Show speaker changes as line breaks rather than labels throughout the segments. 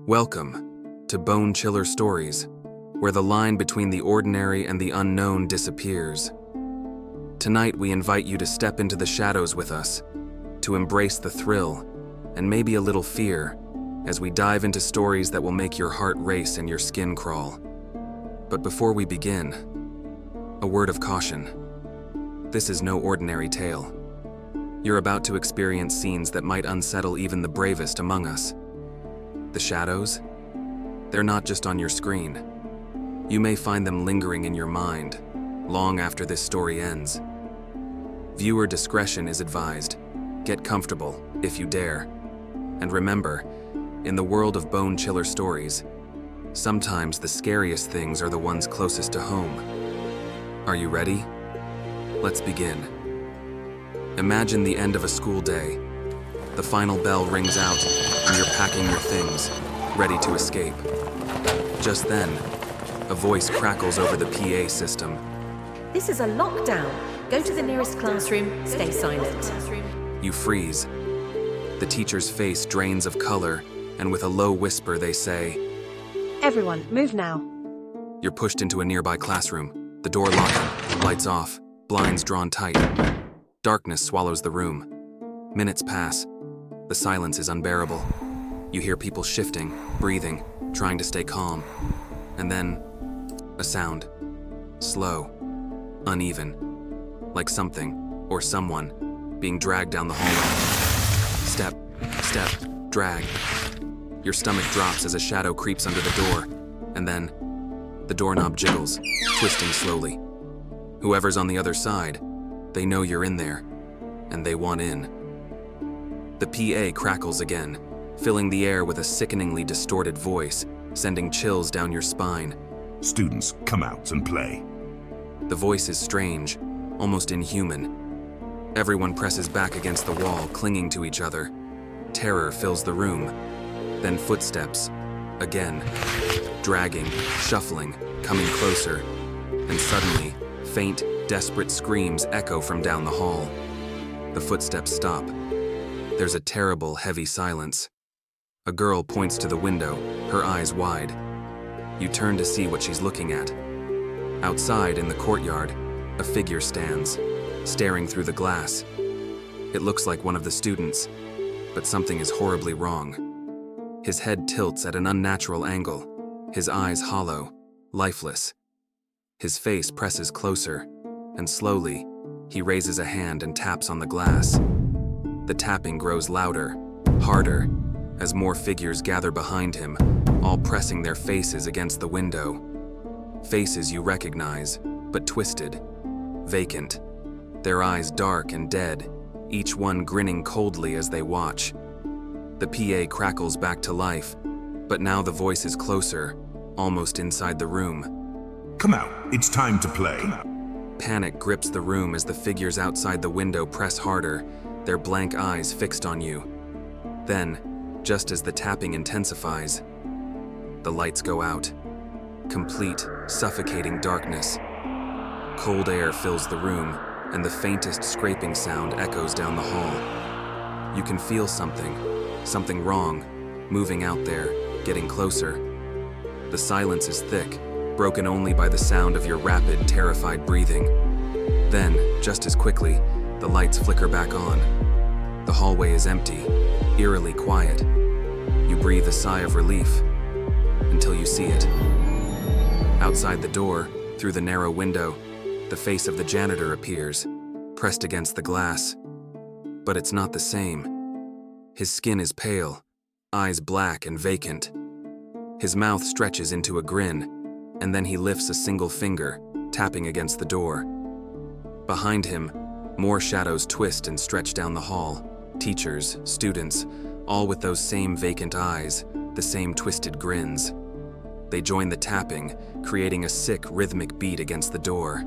Welcome to BoneChiller Stories, where the line between the ordinary and the unknown disappears. Tonight we invite you to step into the shadows with us, to embrace the thrill and maybe a little fear as we dive into stories that will make your heart race and your skin crawl. But before we begin, a word of caution. This is no ordinary tale. You're about to experience scenes that might unsettle even the bravest among us. The shadows? They're not just on your screen. You may find them lingering in your mind, long after this story ends. Viewer discretion is advised. Get comfortable, if you dare. And remember, in the world of BoneChiller Stories, sometimes the scariest things are the ones closest to home. Are you ready? Let's begin. Imagine the end of a school day. The final bell rings out, and you're packing your things, ready to escape. Just then, a voice crackles over the PA system.
This is a lockdown. Go to the nearest classroom, stay silent.
You freeze. The teacher's face drains of color, and with a low whisper they say,
"Everyone, move now."
You're pushed into a nearby classroom, the door locking, lights off, blinds drawn tight. Darkness swallows the room. Minutes pass. The silence is unbearable. You hear people shifting, breathing, trying to stay calm. And then, a sound. Slow, uneven, like something, or someone, being dragged down the hallway. Step, step, drag. Your stomach drops as a shadow creeps under the door, and then, the doorknob jiggles, twisting slowly. Whoever's on the other side, they know you're in there, and they want in. The PA crackles again, filling the air with a sickeningly distorted voice, sending chills down your spine.
"Students, come out and play."
The voice is strange, almost inhuman. Everyone presses back against the wall, clinging to each other. Terror fills the room. Then footsteps, again. Dragging, shuffling, coming closer. And suddenly, faint, desperate screams echo from down the hall. The footsteps stop. There's a terrible, heavy silence. A girl points to the window, her eyes wide. You turn to see what she's looking at. Outside, in the courtyard, a figure stands, staring through the glass. It looks like one of the students, but something is horribly wrong. His head tilts at an unnatural angle, his eyes hollow, lifeless. His face presses closer, and slowly, he raises a hand and taps on the glass. The tapping grows louder, harder, as more figures gather behind him, all pressing their faces against the window. Faces you recognize, but twisted, vacant, their eyes dark and dead, each one grinning coldly as they watch. The PA crackles back to life, but now the voice is closer, almost inside the room.
"Come out, it's time to play."
Panic grips the room as the figures outside the window press harder, their blank eyes fixed on you. Then, just as the tapping intensifies, the lights go out. Complete, suffocating darkness. Cold air fills the room, and the faintest scraping sound echoes down the hall. You can feel something wrong, moving out there, getting closer. The silence is thick, broken only by the sound of your rapid, terrified breathing. Then, just as quickly, the lights flicker back on. The hallway is empty, eerily quiet. You breathe a sigh of relief, until you see it. Outside the door, through the narrow window, the face of the janitor appears, pressed against the glass. But it's not the same. His skin is pale, eyes black and vacant. His mouth stretches into a grin, and then he lifts a single finger, tapping against the door. Behind him, more shadows twist and stretch down the hall. Teachers, students, all with those same vacant eyes, the same twisted grins. They join the tapping, creating a sick, rhythmic beat against the door.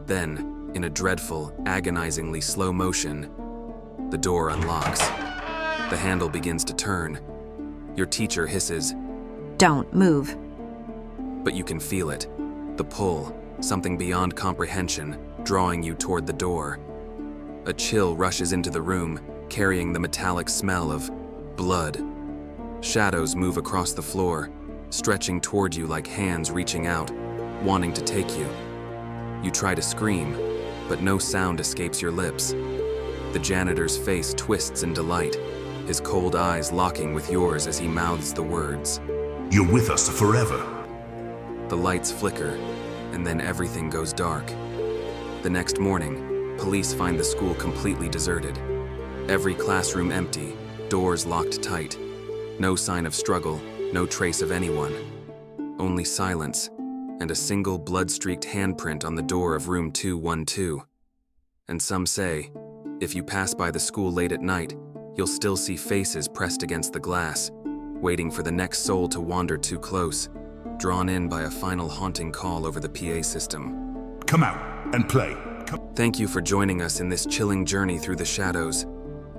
Then, in a dreadful, agonizingly slow motion, the door unlocks. The handle begins to turn. Your teacher hisses,
"Don't move."
but you can feel it. The pull, something beyond comprehension, drawing you toward the door. A chill rushes into the room, carrying the metallic smell of blood. Shadows move across the floor, stretching toward you like hands reaching out, wanting to take you. You try to scream, but no sound escapes your lips. The janitor's face twists in delight, his cold eyes locking with yours as he mouths the words.
You're with us forever.
The lights flicker, and then everything goes dark. The next morning, police find the school completely deserted. Every classroom empty, doors locked tight. No sign of struggle, no trace of anyone. Only silence, and a single blood-streaked handprint on the door of room 212. And some say, if you pass by the school late at night, you'll still see faces pressed against the glass, waiting for the next soul to wander too close, drawn in by a final haunting call over the PA system.
Come out and play.
Thank you for joining us in this chilling journey through the shadows.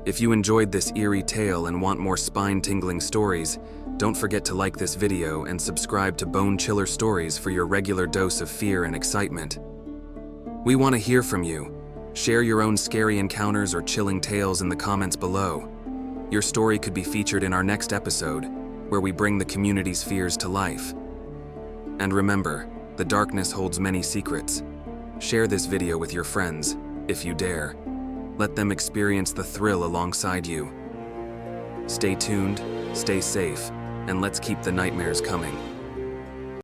If you enjoyed this eerie tale and want more spine-tingling stories, don't forget to like this video and subscribe to BoneChiller Stories for your regular dose of fear and excitement. We want to hear from you. Share your own scary encounters or chilling tales in the comments below. Your story could be featured in our next episode, where we bring the community's fears to life. And remember, the darkness holds many secrets. Share this video with your friends, if you dare. Let them experience the thrill alongside you. Stay tuned, stay safe, and let's keep the nightmares coming.